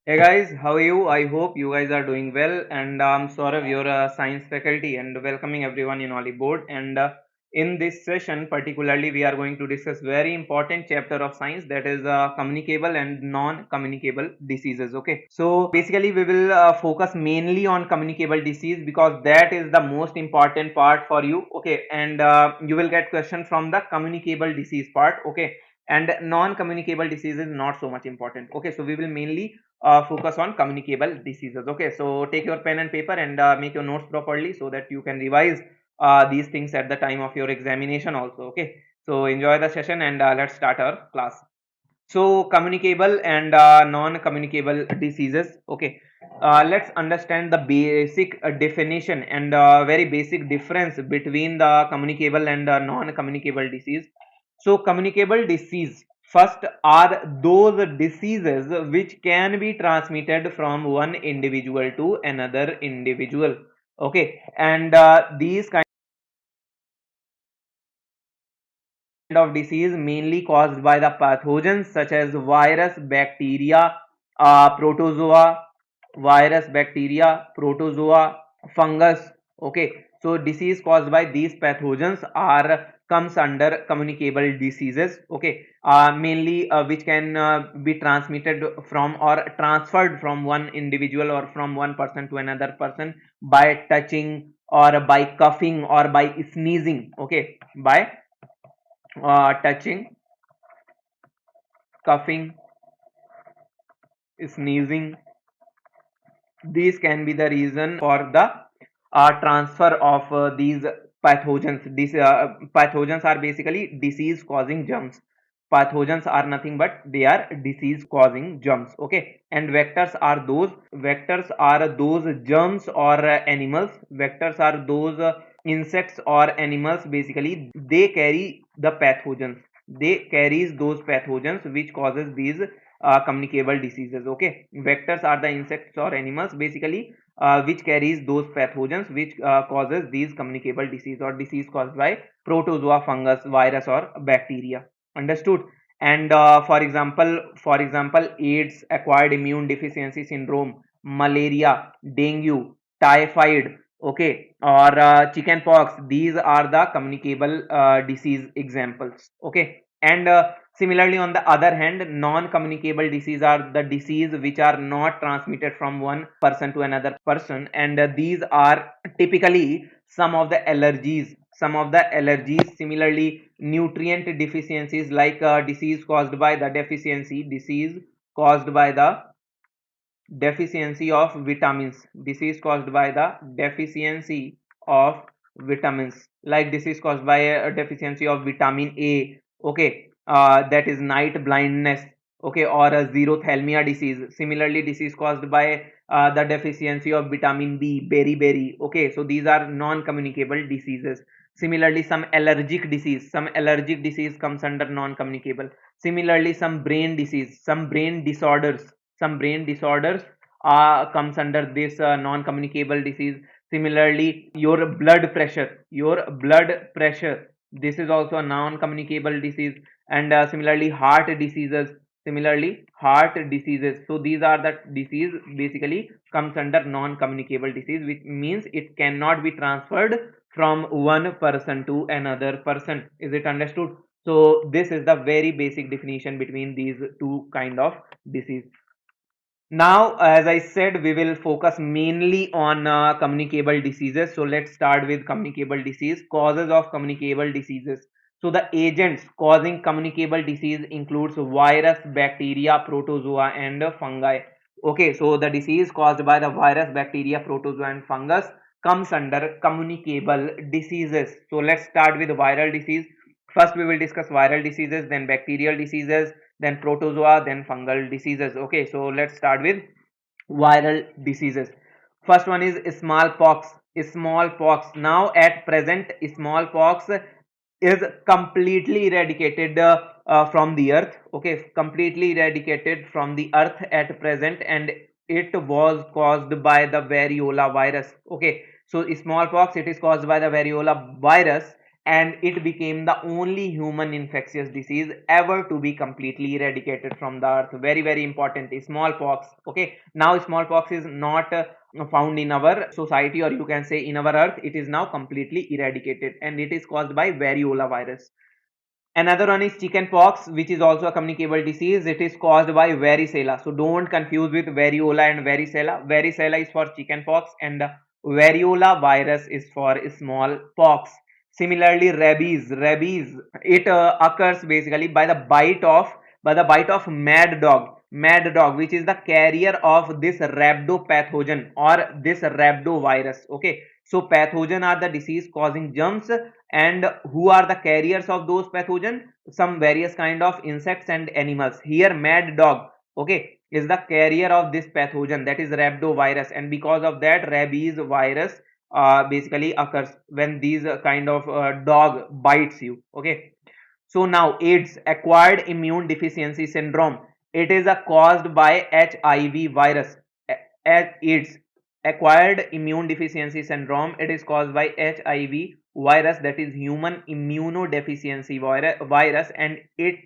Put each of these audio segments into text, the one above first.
Hey guys, how are you? I hope you guys are doing well. And I'm Saurav, your science faculty, and welcoming everyone in Board. And in this session, particularly, we are going to discuss very important chapter of science, that is communicable and non-communicable diseases. Okay, so basically, we will focus mainly on communicable disease because that is the most important part for you. Okay, and you will get question from the communicable disease part. Okay, and non-communicable disease is not so much important. Okay, so we will mainly focus on communicable diseases. Okay, so take your pen and paper and make your notes properly so that you can revise these things at the time of your examination also. Okay, so enjoy the session and let's start our class. So communicable and non-communicable diseases. Okay, let's understand the basic definition and very basic difference between the communicable and non-communicable disease. So communicable disease first are those diseases which can be transmitted from one individual to another individual. Okay, and these kind of disease mainly caused by the pathogens such as protozoa, protozoa, fungus. Okay, so disease caused by these pathogens are comes under communicable diseases. Okay, mainly which can be transmitted from or transferred from one individual or from one person to another person by touching or by coughing or by sneezing. Okay, by touching, coughing, sneezing. These can be the reason for the transfer of these pathogens. These pathogens are basically disease causing germs. Pathogens are nothing but they are disease causing germs. Okay, and vectors are those germs or animals. Vectors are those insects or animals. Basically, they carry the pathogens. They carries those pathogens which causes these communicable diseases. Okay, vectors are the insects or animals basically which carries those pathogens which causes these communicable disease or disease caused by protozoa, fungus, virus or bacteria. Understood? And for example, AIDS, acquired immune deficiency syndrome, malaria, dengue, typhoid, okay, or chickenpox. These are the communicable disease examples. Okay, and similarly, on the other hand, non-communicable disease are the disease which are not transmitted from one person to another person, and these are typically some of the allergies. Similarly, nutrient deficiencies like disease caused by the deficiency of vitamins. Disease caused by the deficiency of vitamins, like disease caused by a deficiency of vitamin A. Okay, that is night blindness. Okay, or a xerothalmia disease. Similarly, disease caused by the deficiency of vitamin B, beriberi. Okay, so these are non-communicable diseases. Similarly, some allergic disease comes under non-communicable. Similarly, some brain disorders comes under this non-communicable disease. Similarly, your blood pressure, this is also a non-communicable disease. And similarly, heart diseases. So these are the disease basically comes under non-communicable disease, which means it cannot be transferred from one person to another person. Is it understood? So this is the very basic definition between these two kind of disease. Now, as I said, we will focus mainly on communicable diseases. So let's start with communicable disease. Causes of communicable diseases. So the agents causing communicable disease includes virus, bacteria, protozoa, and fungi. Okay, so the disease caused by the virus, bacteria, protozoa, and fungus comes under communicable diseases. So let's start with viral disease. First, we will discuss viral diseases, then bacterial diseases, then protozoa, then fungal diseases. Okay, so let's start with viral diseases. First one is smallpox. Smallpox. Now at present, smallpox is completely eradicated from the earth. Okay, completely eradicated from the earth at present, and it was caused by the variola virus. Okay, so smallpox, it is caused by the variola virus, and it became the only human infectious disease ever to be completely eradicated from the earth. Very, very important. Smallpox. Okay, now smallpox is not found in our society, or you can say in our earth. It is now completely eradicated, and it is caused by variola virus. Another one is chickenpox, which is also a communicable disease. It is caused by varicella. So don't confuse with variola and varicella. Varicella is for chickenpox, and variola virus is for smallpox. Similarly, rabies. Rabies, it occurs basically by the bite of mad dog. Mad dog, which is the carrier of this rhabdopathogen or this rhabdovirus. Okay, so pathogen are the disease causing germs, and who are the carriers of those pathogen? Some various kind of insects and animals. Here mad dog, okay, is the carrier of this pathogen, that is rhabdovirus, and because of that rabies virus basically occurs when these kind of dog bites you. Okay, so now AIDS, acquired immune deficiency syndrome. It is a caused by HIV virus. AIDS, acquired immune deficiency syndrome. It is caused by HIV virus, that is human immunodeficiency virus, and it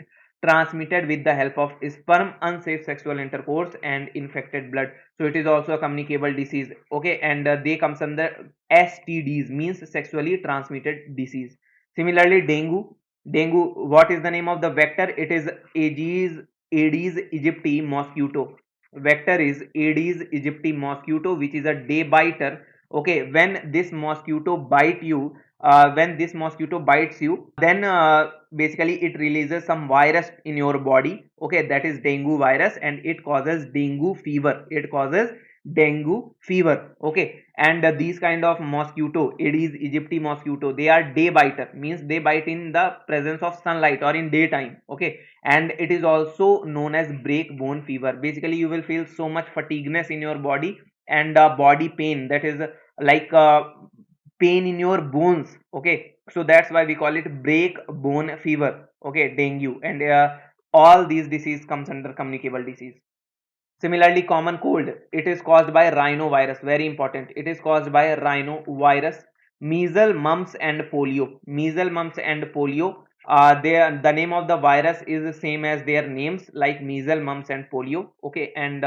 transmitted with the help of sperm, unsafe sexual intercourse, and infected blood. So it is also a communicable disease. Okay, and they comes under STDs, means sexually transmitted disease. Similarly, dengue. Dengue, what is the name of the vector? It is Aedes aegypti mosquito. Vector is Aedes aegypti mosquito, which is a day biter. Okay, when this mosquito bites you, then basically it releases some virus in your body. Okay, that is dengue virus, and it causes dengue fever. It causes dengue fever. Okay, and these kind of mosquito, Aedes aegypti mosquito, they are day biter, means they bite in the presence of sunlight or in daytime. Okay, and it is also known as break bone fever. Basically you will feel so much fatigueness in your body, and body pain, that is like pain in your bones. Okay, so that's why we call it break bone fever. Okay, dengue, and all these disease comes under communicable disease. Similarly, common cold, it is caused by rhinovirus. Very important. It is caused by rhinovirus. Measles, mumps, and polio. Measles, mumps, and polio. The name of the virus is the same as their names, like measles, mumps, and polio. Okay, and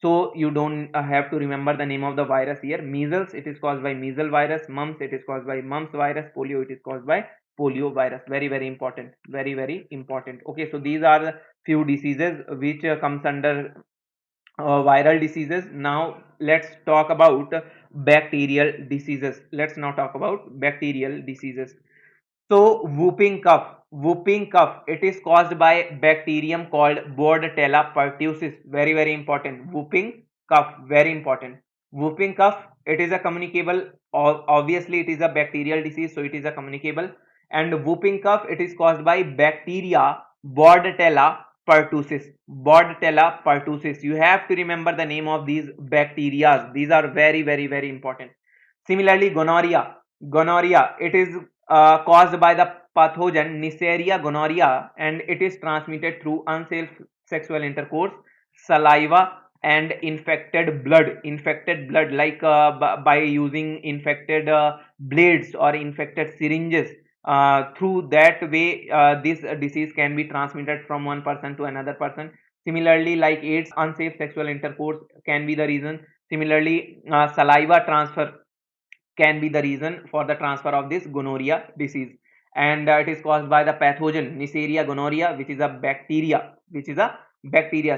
so you don't have to remember the name of the virus here. Measles, it is caused by measles virus. Mumps, it is caused by mumps virus. Polio, it is caused by polio virus. Very, very important. Very, very important. Okay, so these are the few diseases which comes under viral diseases. Now let's talk about bacterial diseases. Let's now talk about bacterial diseases. So whooping cough, it is caused by bacterium called Bordetella pertussis. Very, very important. Whooping cough, very important. Whooping cough, it is a communicable, obviously it is a bacterial disease, so it is a communicable. And whooping cough, it is caused by bacteria Bordetella pertussis. Bordetella pertussis. You have to remember the name of these bacteria. These are very, very, very important. Similarly, gonorrhea. Gonorrhea, it is caused by the pathogen Neisseria gonorrhea, and it is transmitted through unsafe sexual intercourse, saliva, and infected blood, like by using infected blades or infected syringes. Through that way this disease can be transmitted from one person to another person. Similarly, like AIDS, unsafe sexual intercourse can be the reason. Similarly, saliva transfer can be the reason for the transfer of this gonorrhea disease, and it is caused by the pathogen Neisseria gonorrhea, which is a bacteria.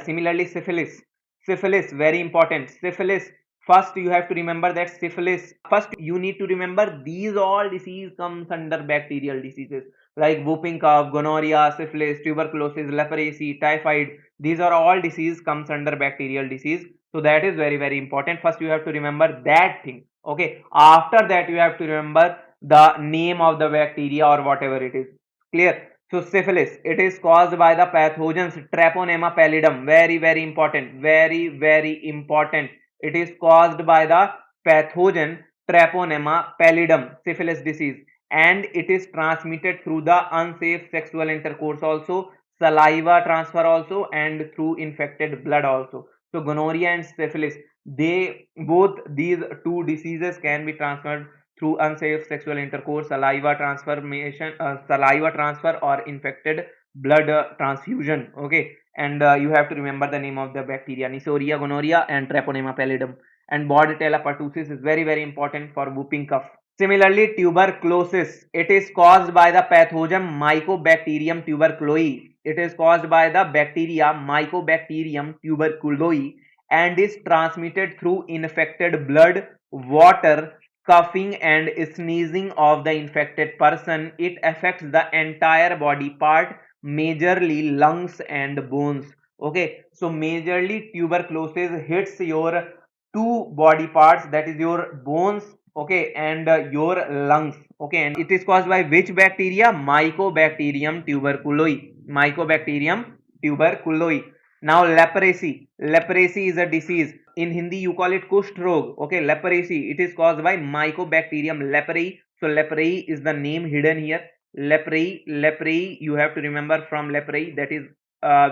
Similarly, syphilis, very important. Syphilis, first you have to remember that syphilis, first you need to remember these all disease comes under bacterial diseases, like whooping cough, gonorrhea, syphilis, tuberculosis, leprosy, typhoid. These are all disease comes under bacterial disease. So that is very, very important. First you have to remember that thing. Okay, after that you have to remember the name of the bacteria or whatever it is. Clear? So syphilis, it is caused by the pathogens Treponema pallidum. Very, very important. Very, very important. It is caused by the pathogen Treponema pallidum, syphilis disease, and it is transmitted through the unsafe sexual intercourse also, saliva transfer also, and through infected blood also. So gonorrhea and syphilis, they both these two diseases can be transferred through unsafe sexual intercourse, saliva transfer, or infected blood transfusion. Okay, and you have to remember the name of the bacteria: Neisseria gonorrhea and Treponema pallidum. And Bordetella pertussis is very very important for whooping cough. Similarly, tuberculosis, it is caused by the pathogen Mycobacterium tuberculoi. It is caused by the bacteria Mycobacterium tuberculoi and is transmitted through infected blood, water, coughing and sneezing of the infected person. It affects the entire body part, majorly lungs and bones. Okay, so majorly tuberculosis hits your two body parts, that is your bones, okay, and your lungs. Okay, and it is caused by which bacteria? Mycobacterium tuberculoi. Mycobacterium tuberculoi. Now leprosy. Leprosy is a disease. In Hindi you call it kusht rog. Okay, leprosy, it is caused by Mycobacterium leprae. So leprae is the name hidden here. Leprae, you have to remember from leprae, that is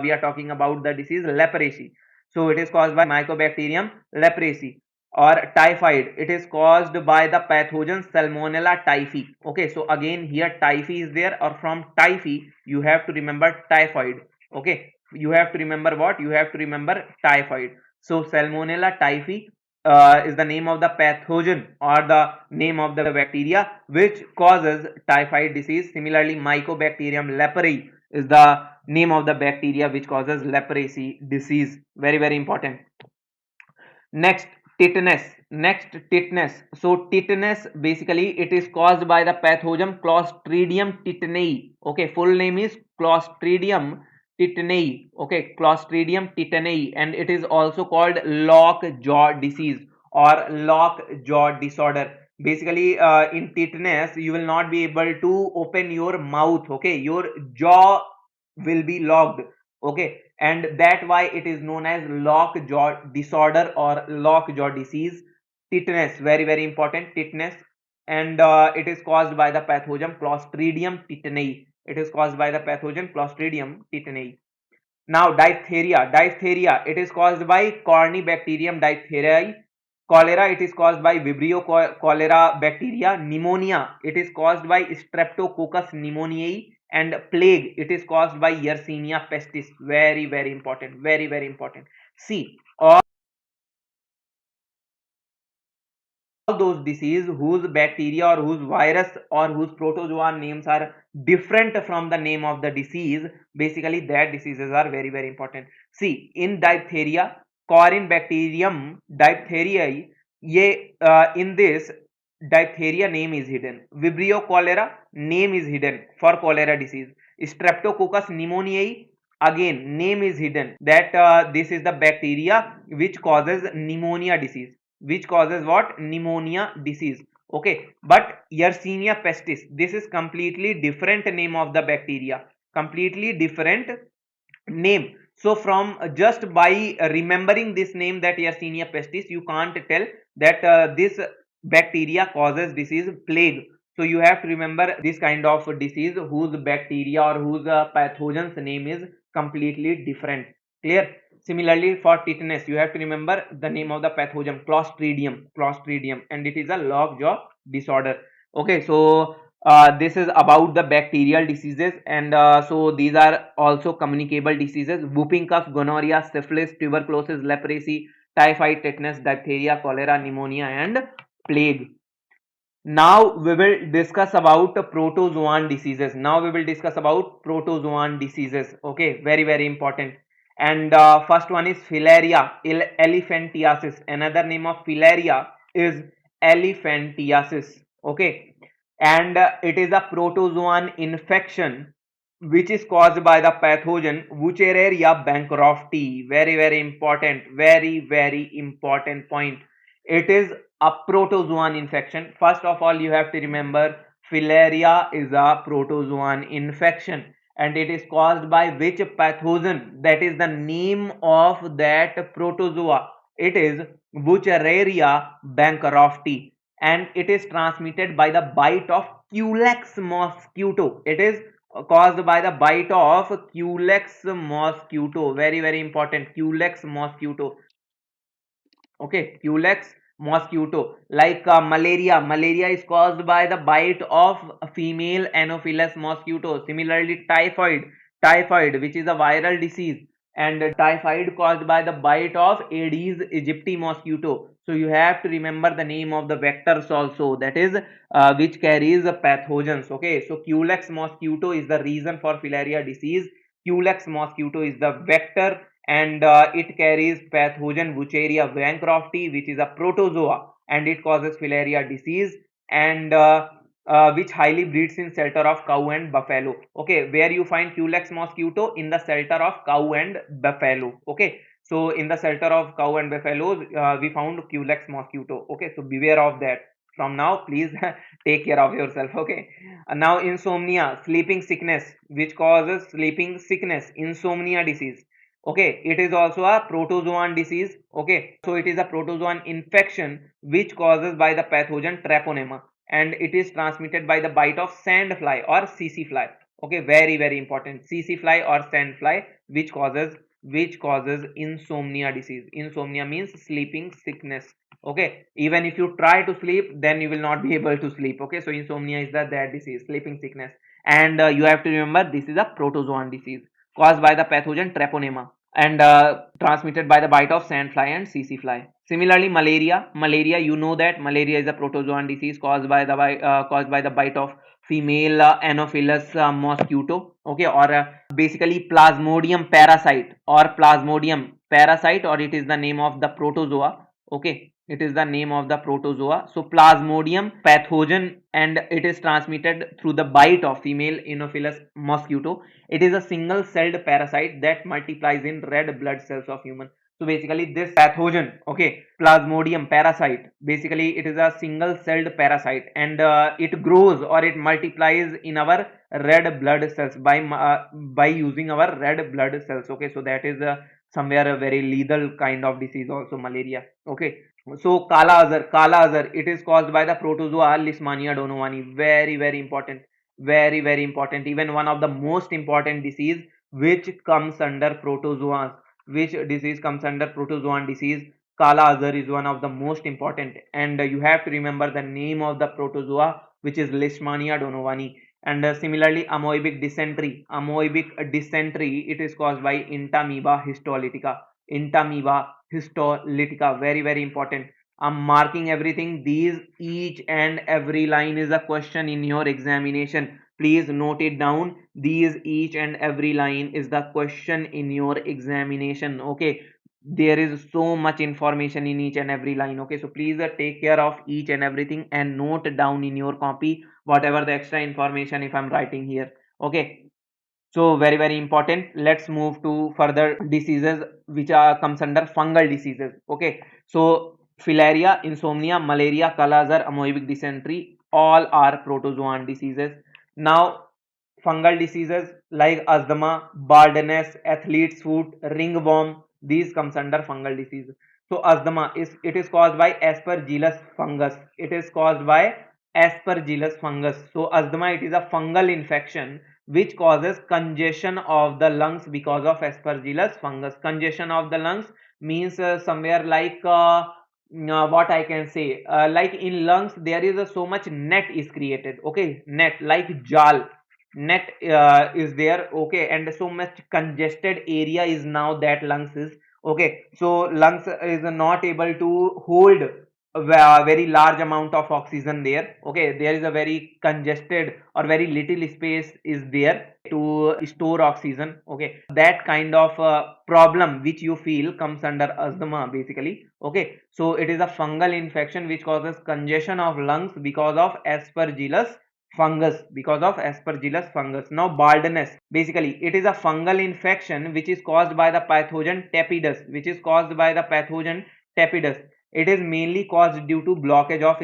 we are talking about the disease leprosy. So it is caused by Mycobacterium leprosy. Or typhoid, it is caused by the pathogen Salmonella typhi. Okay, so again here typhi is there, or from typhi you have to remember typhoid. Okay, you have to remember what? You have to remember typhoid. So Salmonella typhi is the name of the pathogen or the name of the bacteria which causes typhoid disease. Similarly, Mycobacterium leprae is the name of the bacteria which causes leprosy disease. Very very important. Next, tetanus. Next, tetanus. So tetanus, basically it is caused by the pathogen Clostridium tetani. Okay, full name is Clostridium tetani. Okay, Clostridium tetani, and it is also called lockjaw disease or lockjaw disorder. Basically, in tetanus, you will not be able to open your mouth. Okay, your jaw will be locked. Okay, and that why it is known as lockjaw disorder or lockjaw disease. Tetanus, very very important, tetanus. And it is caused by the pathogen Clostridium tetani. It is caused by the pathogen Clostridium tetani. Now diphtheria. Diphtheria, it is caused by Corynebacterium diphtheriae. Cholera, it is caused by Vibrio cholera bacteria. Pneumonia, it is caused by Streptococcus pneumoniae. And plague, it is caused by Yersinia pestis. Very very important, very very important. See, all those disease whose bacteria or whose virus or whose protozoa names are different from the name of the disease, basically that diseases are very very important. See, in diphtheria, Corynebacterium diphtheriae, in this diphtheria name is hidden. Vibrio cholera name is hidden for cholera disease. Streptococcus pneumoniae, again name is hidden, that this is the bacteria which causes pneumonia disease. Which causes what? Pneumonia disease. Okay, but Yersinia pestis, this is completely different name of the bacteria, completely different name. So from just by remembering this name, that Yersinia pestis, you can't tell that this bacteria causes disease plague. So you have to remember this kind of disease whose bacteria or whose pathogen's name is completely different. Clear? Similarly, for tetanus, you have to remember the name of the pathogen Clostridium, and it is a lockjaw disorder. Okay, so this is about the bacterial diseases, and so these are also communicable diseases: whooping cough, gonorrhea, syphilis, tuberculosis, leprosy, typhoid, tetanus, diphtheria, cholera, pneumonia, and plague. Now we will discuss about protozoan diseases. Now we will discuss about protozoan diseases. Okay, very very important. And first one is filaria elephantiasis. Another name of filaria is elephantiasis. Okay, and it is a protozoan infection which is caused by the pathogen Wuchereria bancrofti. Very very important, very very important point. It is a protozoan infection. First of all, you have to remember filaria is a protozoan infection, and it is caused by which pathogen? That is the name of that protozoa. It is Wuchereria bancrofti, and it is transmitted by the bite of Culex mosquito. It is caused by the bite of Culex mosquito. Very very important, Culex mosquito. Okay, Culex mosquito. Like malaria is caused by the bite of a female Anopheles mosquito. Similarly, typhoid, which is a viral disease, and typhoid caused by the bite of Aedes aegypti mosquito. So you have to remember the name of the vectors also, that is which carries pathogens. Okay, so Culex mosquito is the reason for filaria disease. Culex mosquito is the vector, and it carries pathogen Wucheria bancrofti, which is a protozoa, and it causes filaria disease, and which highly breeds in shelter of cow and buffalo. Okay, where you find Culex mosquito? In the shelter of cow and buffalo. Okay, so in the shelter of cow and buffaloes, we found Culex mosquito. Okay, so beware of that. From now, please take care of yourself. Okay, now insomnia, sleeping sickness, which causes sleeping sickness, insomnia disease. Okay, it is also a protozoan disease. Okay, so it is a protozoan infection which causes by the pathogen Treponema, and it is transmitted by the bite of sand fly or CC fly. Okay, very important, CC fly or sand fly, which causes insomnia disease. Insomnia means sleeping sickness. Okay, even if you try to sleep, then you will not be able to sleep. Okay, so insomnia is that disease, sleeping sickness, and you have to remember this is a protozoan disease caused by the pathogen Treponema, and transmitted by the bite of sandfly and CC fly. Similarly, malaria, you know that malaria is a protozoan disease caused by the bite of female Anopheles mosquito. Okay, or basically plasmodium parasite, or it is the name of the protozoa. Okay, it is the name of the protozoa. So plasmodium pathogen, and it is transmitted through the bite of female Anopheles mosquito. It is a single celled parasite that multiplies in red blood cells of human. So basically this pathogen, okay, plasmodium parasite, basically it is a single celled parasite, and it grows or it multiplies in our red blood cells by using our red blood cells. Okay, so that is somewhere a very lethal kind of disease also, malaria. Okay, so kala azar, it is caused by the protozoa Leishmania donovani. Very important, very important, even one of the most important disease which comes under protozoans. Which disease comes under protozoan disease? Kala azar is one of the most important, and you have to remember the name of the protozoa, which is Leishmania donovani. And similarly, amoebic dysentery, it is caused by Entamoeba histolytica. Very important. I'm marking everything. These each and every line is a question in your examination. Please note it down. These each and every line is the question in your examination. Okay, there is so much information in each and every line. Okay, so please take care of each and everything and note down in your copy whatever the extra information if I'm writing here. Okay, so very important. Let's move to further diseases which are comes under fungal diseases. Okay, so filaria, insomnia, malaria, kala-azar, amoebic dysentery, all are protozoan diseases. Now fungal diseases like asthma, baldness, athlete's foot, ringworm, these comes under fungal disease. So asthma is caused by Aspergillus fungus. It is caused by Aspergillus fungus. So asthma, it is a fungal infection which causes congestion of the lungs because of Aspergillus fungus. Congestion of the lungs means somewhere like what I can say, like in lungs there is so much net is created. Okay, net like jal, net is there. Okay, and so much congested area is now that lungs is. Okay, so lungs is not able to hold a very large amount of oxygen there. Okay, there is a very congested or very little space is there to store oxygen. Okay, that kind of problem which you feel comes under asthma basically. Okay, so it is a fungal infection which causes congestion of lungs because of Aspergillus fungus. Now baldness, basically it is a fungal infection which is caused by the pathogen tepidus. It is mainly caused due to blockage of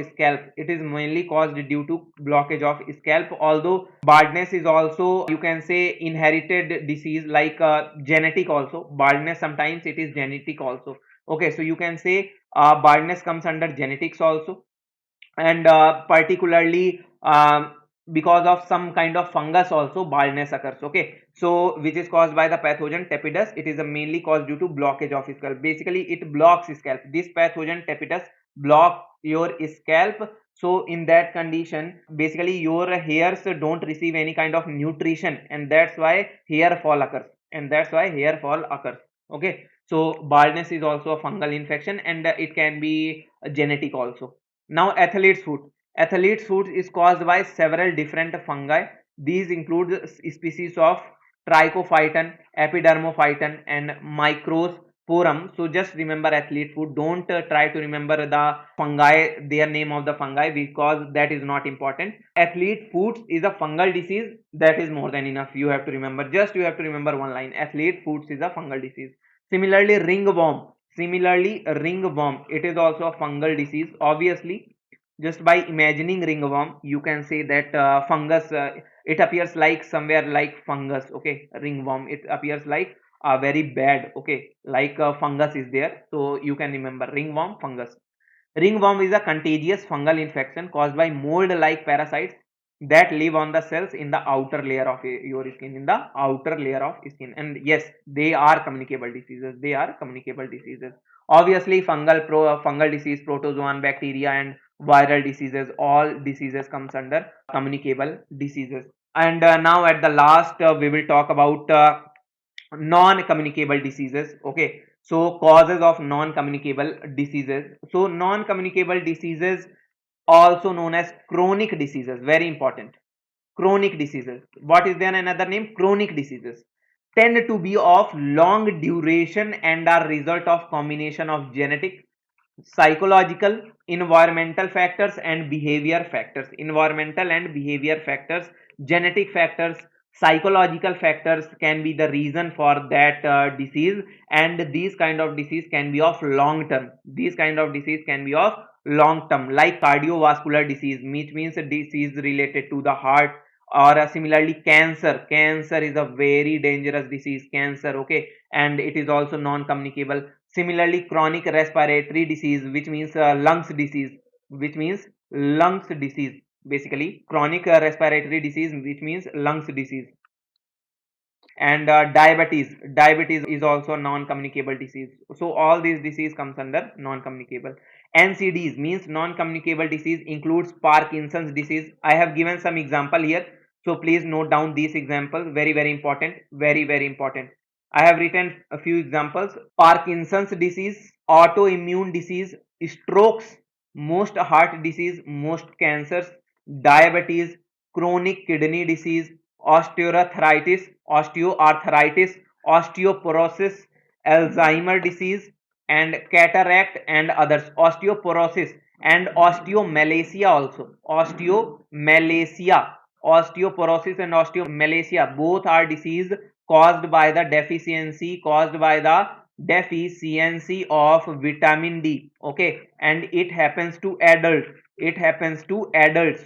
scalp. Although baldness is also, you can say, inherited disease, like genetic also. Baldness sometimes it is genetic also. Okay, so you can say baldness comes under genetics also, and particularly because of some kind of fungus also baldness occurs. Okay, so which is caused by the pathogen tepidus. It is mainly caused due to blockage of scalp. Basically it blocks scalp. This pathogen tepidus block your scalp. So in that condition, basically your hairs don't receive any kind of nutrition, and that's why hair fall occurs, okay. So baldness is also a fungal infection, and it can be genetic also. Now athlete's foot is caused by several different fungi. These include species of Trichophyton, Epidermophyton, and Microsporum. So just remember athlete foot. Don't try to remember the fungi, their name of the fungi, because that is not important. Athlete foot is a fungal disease. That is more than enough. You have to remember. Just you have to remember one line. Athlete foot is a fungal disease. Similarly, ringworm. It is also a fungal disease. Obviously, just by imagining ringworm, you can say that fungus. It appears like somewhere like fungus, okay. Ringworm, it appears like very bad, okay, like fungus is there, so you can remember ringworm, fungus. Ringworm is a contagious fungal infection caused by mold like parasites that live on the cells in the outer layer of your skin, and yes, they are communicable diseases, obviously. Fungal disease, protozoan, bacteria, and viral diseases, all diseases comes under communicable diseases. And now at the last, we will talk about non-communicable diseases, okay. So causes of non-communicable diseases. So non-communicable diseases, also known as chronic diseases, very important. Chronic diseases, what is their another name? Chronic diseases tend to be of long duration and are result of combination of genetic, psychological, environmental factors, and behavior factors. Genetic factors, psychological factors can be the reason for that disease, and these kind of disease can be of long term. Like cardiovascular disease, which means a disease related to the heart, or similarly cancer is a very dangerous disease, cancer, okay, and it is also non communicable. Similarly, chronic respiratory disease, which means lungs disease, basically chronic respiratory disease, which means lungs disease. And diabetes is also non-communicable disease. So all these disease comes under non-communicable. NCDs means non-communicable disease includes Parkinson's disease. I have given some example here, so please note down these examples, very important, very important. I have written a few examples: Parkinson's disease, autoimmune disease, strokes, most heart disease, most cancers, diabetes, chronic kidney disease, osteoarthritis, osteoporosis, Alzheimer disease, and cataract and others. Osteoporosis and osteomalacia also. Osteoporosis and osteomalacia both are disease caused by the deficiency of vitamin D, okay, and it happens to adults,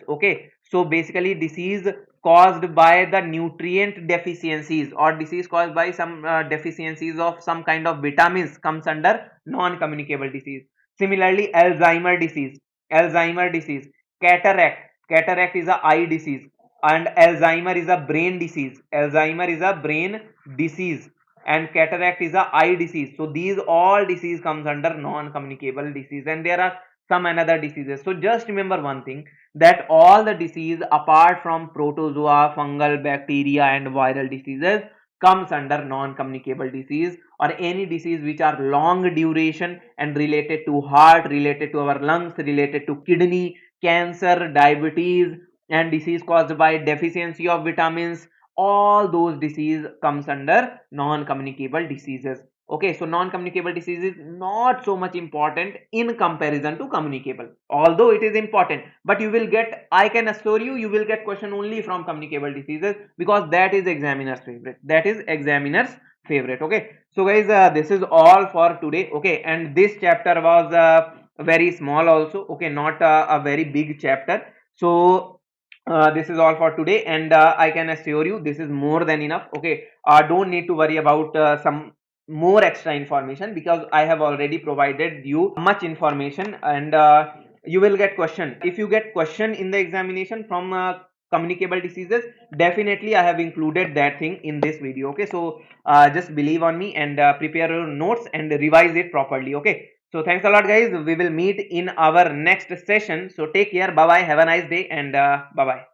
okay. So basically disease caused by the nutrient deficiencies, or disease caused by some deficiencies of some kind of vitamins comes under non communicable disease. Similarly, Alzheimer disease, cataract is a eye disease, and Alzheimer is a brain disease, and cataract is a eye disease. So these all disease comes under non communicable disease, and there are some another diseases. So just remember one thing, that all the disease apart from protozoa, fungal, bacteria, and viral diseases comes under non-communicable disease, or any disease which are long duration and related to heart, related to our lungs, related to kidney, cancer, diabetes, and disease caused by deficiency of vitamins. All those disease comes under non-communicable diseases. Okay, so non-communicable disease is not so much important in comparison to communicable, although it is important, but you will get, I can assure you, you will get question only from communicable diseases, because that is examiner's favorite. Okay, so guys, this is all for today, okay, and this chapter was very small also, okay, not a very big chapter. So this is all for today, and I can assure you this is more than enough, okay. Don't need to worry about some more extra information, because I have already provided you much information, and you will get question. If you get question in the examination from communicable diseases, definitely I have included that thing in this video, okay. So just believe on me, and prepare your notes and revise it properly, okay. So thanks a lot, guys. We will meet in our next session. So take care. Bye bye. Have a nice day, and bye bye.